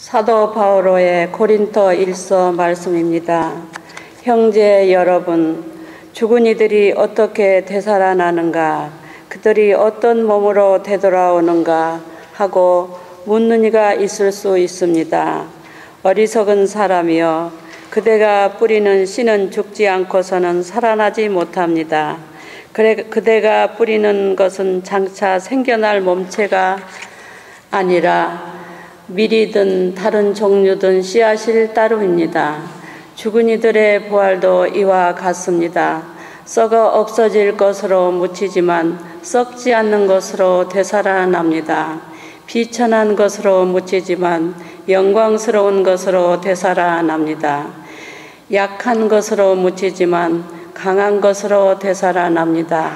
사도 바오로의 고린토 1서 말씀입니다. 형제 여러분, 죽은 이들이 어떻게 되살아나는가, 그들이 어떤 몸으로 되돌아오는가 하고 묻는 이가 있을 수 있습니다. 어리석은 사람이여, 그대가 뿌리는 씨는 죽지 않고서는 살아나지 못합니다. 그대가 뿌리는 것은 장차 생겨날 몸체가 아니라 밀이든 다른 종류든 씨앗일 따름입니다. 죽은 이들의 부활도 이와 같습니다. 썩어 없어질 것으로 묻히지만 썩지 않는 것으로 되살아납니다. 비천한 것으로 묻히지만 영광스러운 것으로 되살아납니다. 약한 것으로 묻히지만 강한 것으로 되살아납니다.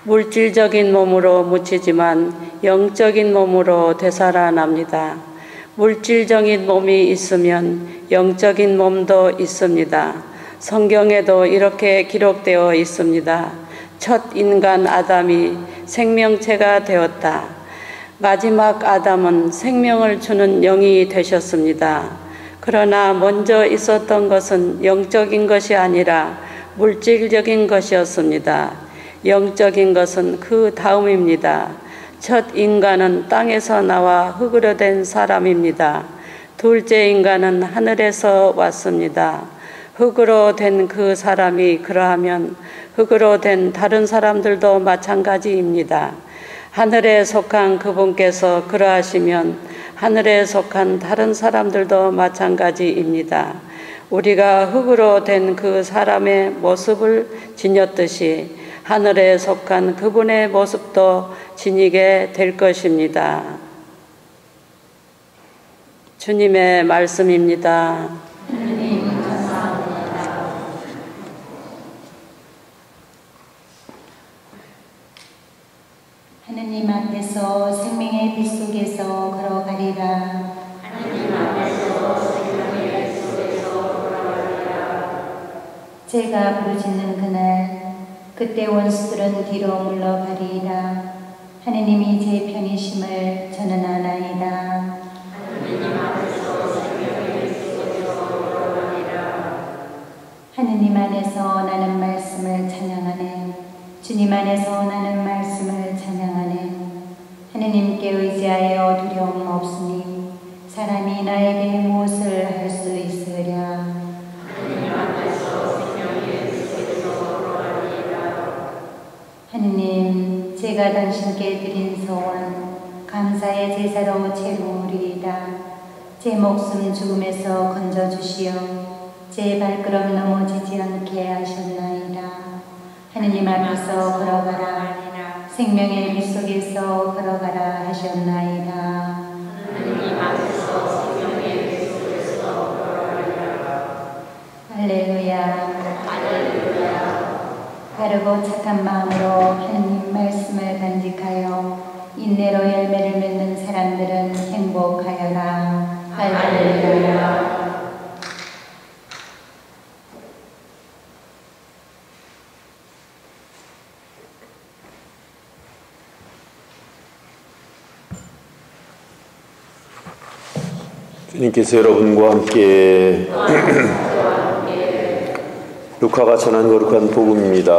물질적인 몸으로 묻히지만 영적인 몸으로 되살아납니다. 물질적인 몸이 있으면 영적인 몸도 있습니다. 성경에도 이렇게 기록되어 있습니다. 첫 인간 아담이 생명체가 되었다. 마지막 아담은 생명을 주는 영이 되셨습니다. 그러나 먼저 있었던 것은 영적인 것이 아니라 물질적인 것이었습니다. 영적인 것은 그 다음입니다. 첫 인간은 땅에서 나와 흙으로 된 사람입니다. 둘째 인간은 하늘에서 왔습니다. 흙으로 된 그 사람이 그러하면 흙으로 된 다른 사람들도 마찬가지입니다. 하늘에 속한 그분께서 그러하시면 하늘에 속한 다른 사람들도 마찬가지입니다. 우리가 흙으로 된 그 사람의 모습을 지녔듯이 하늘에 속한 그분의 모습도 지니게 될 것입니다. 주님의 말씀입니다. 하나님 감사합니다. 하느님 앞에서 생명의 빛 속에서 걸어가리라. 하느님 앞에서 생명의 빛 속에서 걸어가리라. 제가 부르짖는 그날, 그때 원수들은 뒤로 물러가리이다. 하느님이 제 편이심을 저는 아나이다. 하느님 앞에서 생명의 빛 속에서 걸어가리라. 하느님 안에서 나는 말씀을 찬양하네. 주님 안에서 나는 말씀을 찬양하네. 하느님께 의지하여 두려움 없으니 사람이 나에게 무엇을 할 수 있으랴. 하느님 앞에서 생명의 빛 속에서 걸어가리라. 하느님, 제가 당신께 드린 소원 감사의 제사로 채우리이다. 제 목숨 죽음에서 건져주시어 제 발걸음 넘어지지 않게 하셨나이다. 하느님 앞에서 걸어가라. 생명의 빛 속에서 걸어가라 하셨나이다. 하느님 앞에서 생명의 빛 속에서 걸어가리라. 할렐루야. 할렐루야. 바르고 착한 마음으로 하느님 말씀을 간직하여 인내로 열매를 맺는 사람들은 행복하여라. 할렐루야. 주님께서 여러분과 함께 루카가 전한 거룩한 복음입니다.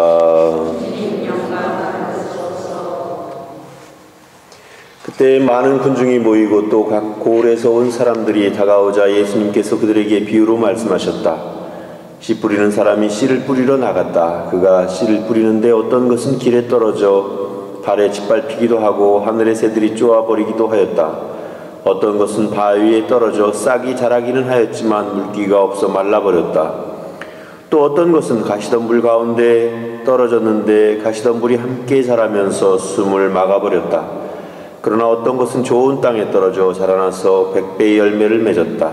그때 많은 군중이 모이고 또 각 고을에서 온 사람들이 다가오자 예수님께서 그들에게 비유로 말씀하셨다. 씨 뿌리는 사람이 씨를 뿌리러 나갔다. 그가 씨를 뿌리는데 어떤 것은 길에 떨어져 발에 짓밟히기도 하고 하늘의 새들이 쪼아버리기도 하였다. 어떤 것은 바위에 떨어져 싹이 자라기는 하였지만 물기가 없어 말라버렸다. 또 어떤 것은 가시덤불 가운데 떨어졌는데 가시덤불이 함께 자라면서 숨을 막아버렸다. 그러나 어떤 것은 좋은 땅에 떨어져 자라나서 100배의 열매를 맺었다.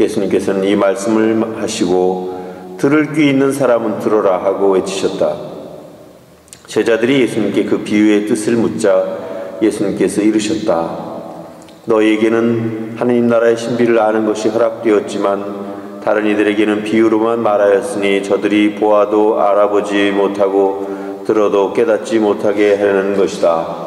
예수님께서는 이 말씀을 하시고 들을 귀 있는 사람은 들어라 하고 외치셨다. 제자들이 예수님께 그 비유의 뜻을 묻자 예수님께서 이르셨다. 너희에게는 하느님 나라의 신비를 아는 것이 허락되었지만 다른 이들에게는 비유로만 말하였으니 저들이 보아도 알아보지 못하고 들어도 깨닫지 못하게 하려는 것이다.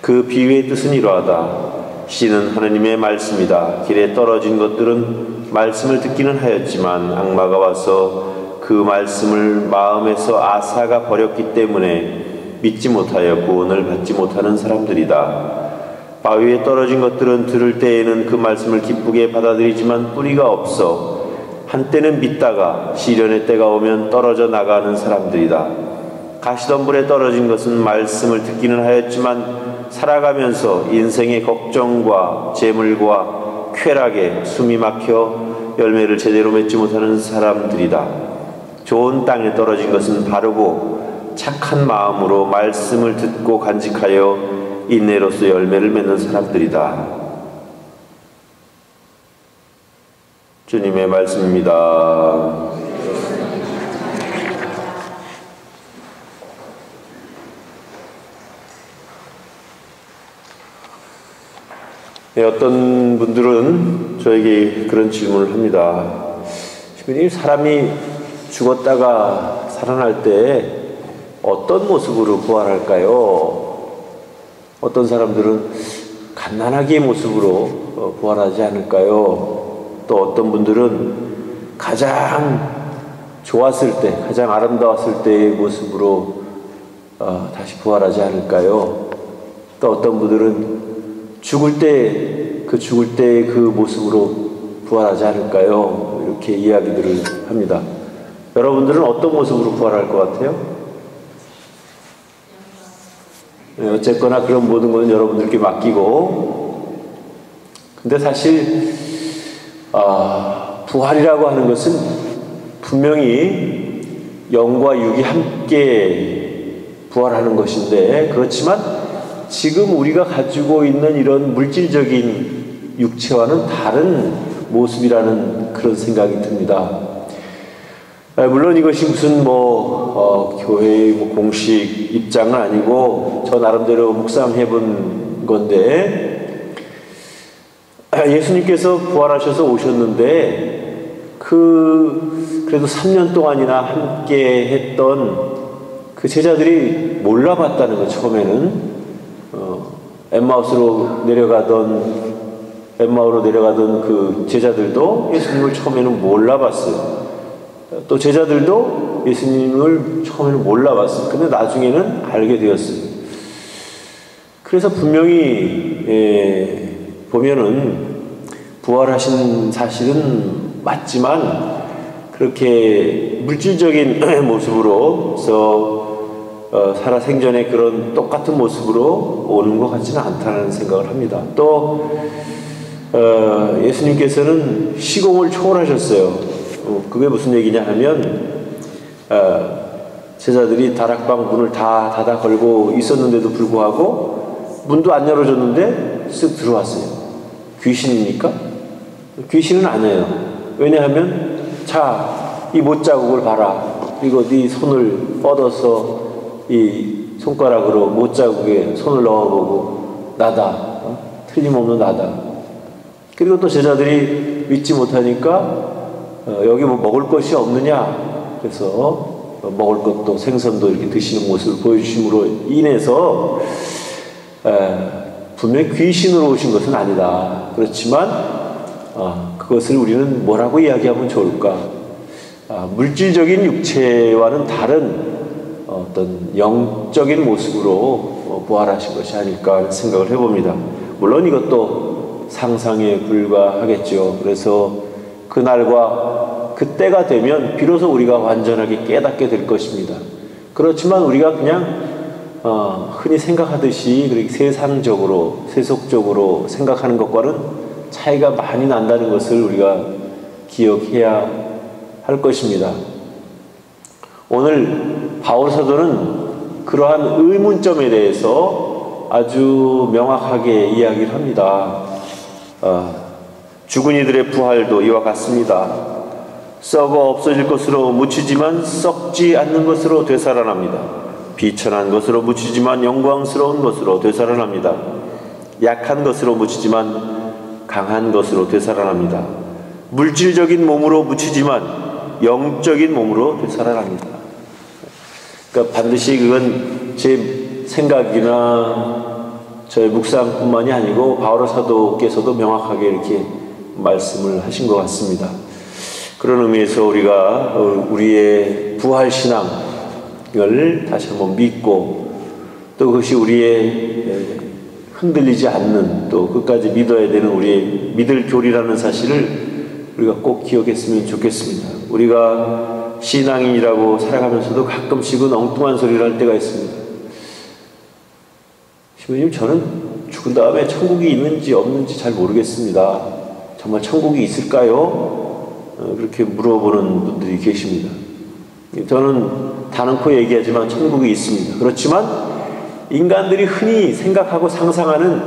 그 비유의 뜻은 이러하다. 씨는 하느님의 말씀이다. 길에 떨어진 것들은 말씀을 듣기는 하였지만 악마가 와서 그 말씀을 마음에서 앗아가 버렸기 때문에 믿지 못하여 구원을 받지 못하는 사람들이다. 바위에 떨어진 것들은 들을 때에는 그 말씀을 기쁘게 받아들이지만 뿌리가 없어 한때는 믿다가 시련의 때가 오면 떨어져 나가는 사람들이다. 가시덤불에 떨어진 것은 말씀을 듣기는 하였지만 살아가면서 인생의 걱정과 재물과 쾌락에 숨이 막혀 열매를 제대로 맺지 못하는 사람들이다. 좋은 땅에 떨어진 것은 바르고 착한 마음으로 말씀을 듣고 간직하여 인내로서 열매를 맺는 사람들이다. 주님의 말씀입니다. 네, 어떤 분들은 저에게 그런 질문을 합니다. 신부님, 사람이 죽었다가 살아날 때 어떤 모습으로 부활할까요? 어떤 사람들은 갓난아기의 모습으로 부활하지 않을까요? 또 어떤 분들은 가장 좋았을 때, 가장 아름다웠을 때의 모습으로 다시 부활하지 않을까요? 또 어떤 분들은 죽을 때 그 모습으로 부활하지 않을까요? 이렇게 이야기들을 합니다. 여러분들은 어떤 모습으로 부활할 것 같아요? 어쨌거나 그런 모든 것은 여러분들께 맡기고, 근데 사실 부활이라고 하는 것은 분명히 영과 육이 함께 부활하는 것인데, 그렇지만 지금 우리가 가지고 있는 이런 물질적인 육체와는 다른 모습이라는 그런 생각이 듭니다. 물론 이것이 무슨 교회의 공식 입장은 아니고 저 나름대로 묵상해 본 건데, 예수님께서 부활하셔서 오셨는데 그래도 3년 동안이나 함께 했던 그 제자들이 몰라봤다는 거. 처음에는 엠마오로 내려가던 그 제자들도 예수님을 처음에는 몰라봤어요. 또 제자들도 예수님을 처음에는 몰라봤어요. 근데 나중에는 알게 되었어요. 그래서 분명히 보면은 부활하신 사실은 맞지만 그렇게 물질적인 모습으로서 살아생전에 그런 똑같은 모습으로 오는 것 같지는 않다는 생각을 합니다. 또 예수님께서는 시공을 초월하셨어요. 그게 무슨 얘기냐 하면 제자들이 다락방 문을 다 닫아 걸고 있었는데도 불구하고 문도 안 열어줬는데 쓱 들어왔어요. 귀신입니까? 귀신은 아니에요. 왜냐하면 자, 이 못자국을 봐라. 그리고 네 손을 뻗어서 이 손가락으로 못자국에 손을 넣어보고 나다. 틀림없는 나다. 그리고 또 제자들이 믿지 못하니까 여기 뭐 먹을 것이 없느냐. 그래서 먹을 것도 생선도 이렇게 드시는 모습을 보여주심으로 인해서 분명히 귀신으로 오신 것은 아니다. 그렇지만 그것을 우리는 뭐라고 이야기하면 좋을까? 물질적인 육체와는 다른 어떤 영적인 모습으로 부활하신 것이 아닐까 하는 생각을 해봅니다. 물론 이것도 상상에 불과하겠죠. 그래서 그날과 그때가 되면 비로소 우리가 완전하게 깨닫게 될 것입니다. 그렇지만 우리가 그냥 흔히 생각하듯이 그렇게 세상적으로 세속적으로 생각하는 것과는 차이가 많이 난다는 것을 우리가 기억해야 할 것입니다. 오늘 바울 사도는 그러한 의문점에 대해서 아주 명확하게 이야기를 합니다. 죽은 이들의 부활도 이와 같습니다. 썩어 없어질 것으로 묻히지만 썩지 않는 것으로 되살아납니다. 비천한 것으로 묻히지만 영광스러운 것으로 되살아납니다. 약한 것으로 묻히지만 강한 것으로 되살아납니다. 물질적인 몸으로 묻히지만 영적인 몸으로 되살아납니다. 그러니까 반드시 그건 제 생각이나 저의 묵상뿐만이 아니고 바오로 사도께서도 명확하게 이렇게 말씀을 하신 것 같습니다. 그런 의미에서 우리가 우리의 부활신앙을 다시 한번 믿고 또 그것이 우리의 흔들리지 않는 또 끝까지 믿어야 되는 우리의 믿을 교리라는 사실을 우리가 꼭 기억했으면 좋겠습니다. 우리가 신앙인이라고 살아가면서도 가끔씩은 엉뚱한 소리를 할 때가 있습니다. 신부님, 저는 죽은 다음에 천국이 있는지 없는지 잘 모르겠습니다. 정말 천국이 있을까요? 그렇게 물어보는 분들이 계십니다. 저는 단언코 얘기하지만 천국이 있습니다. 그렇지만 인간들이 흔히 생각하고 상상하는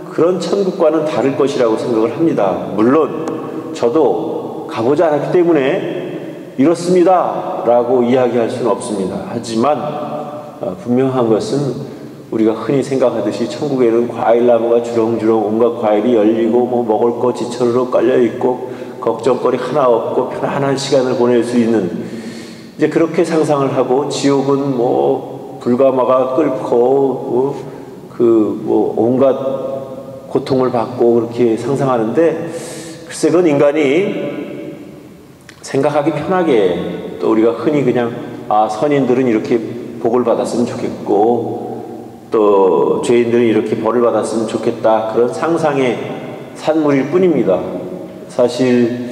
그런 천국과는 다를 것이라고 생각을 합니다. 물론 저도 가보지 않았기 때문에 이렇습니다 라고 이야기할 수는 없습니다. 하지만 분명한 것은 우리가 흔히 생각하듯이 천국에는 과일나무가 주렁주렁 온갖 과일이 열리고 뭐 먹을 거 지천으로 깔려있고 걱정거리 하나 없고 편안한 시간을 보낼 수 있는, 이제 그렇게 상상을 하고, 지옥은 뭐 불가마가 끓고 온갖 고통을 받고 그렇게 상상하는데, 글쎄 그건 인간이 생각하기 편하게, 또 우리가 흔히 그냥 선인들은 이렇게 복을 받았으면 좋겠고 또 죄인들은 이렇게 벌을 받았으면 좋겠다, 그런 상상의 산물일 뿐입니다. 사실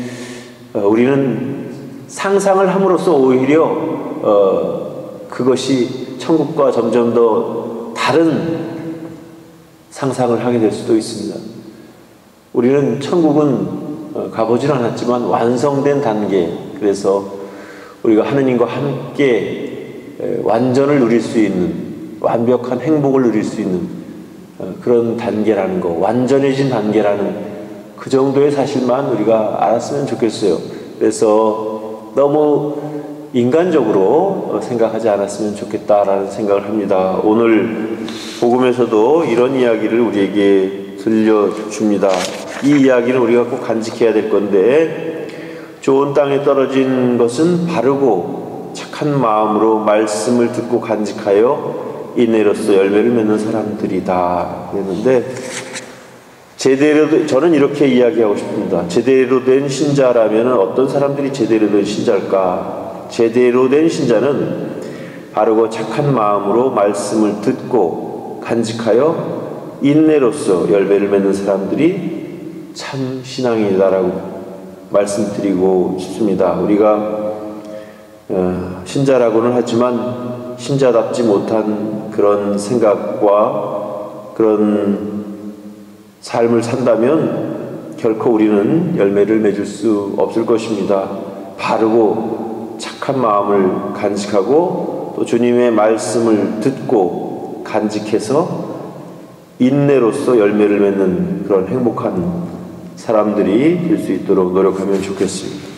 우리는 상상을 함으로써 오히려 그것이 천국과 점점 더 다른 상상을 하게 될 수도 있습니다. 우리는 천국은 가보진 않았지만 완성된 단계, 그래서 우리가 하느님과 함께 완전을 누릴 수 있는, 완벽한 행복을 누릴 수 있는 그런 단계라는 거, 완전해진 단계라는 그 정도의 사실만 우리가 알았으면 좋겠어요. 그래서 너무 인간적으로 생각하지 않았으면 좋겠다라는 생각을 합니다. 오늘 복음에서도 이런 이야기를 우리에게 들려줍니다. 이 이야기는 우리가 꼭 간직해야 될 건데, 좋은 땅에 떨어진 것은 바르고 착한 마음으로 말씀을 듣고 간직하여 인내로서 열매를 맺는 사람들이다 그랬는데, 저는 이렇게 이야기하고 싶습니다. 제대로 된 신자라면 어떤 사람들이 제대로 된 신자일까? 제대로 된 신자는 바르고 착한 마음으로 말씀을 듣고 간직하여 인내로서 열매를 맺는 사람들이 참 신앙이다라고 말씀드리고 싶습니다. 우리가 신자라고는 하지만 신자답지 못한 그런 생각과 그런 삶을 산다면 결코 우리는 열매를 맺을 수 없을 것입니다. 바르고 착한 마음을 간직하고 또 주님의 말씀을 듣고 간직해서 인내로서 열매를 맺는 그런 행복한 사람들이 될 수 있도록 노력하면 좋겠습니다.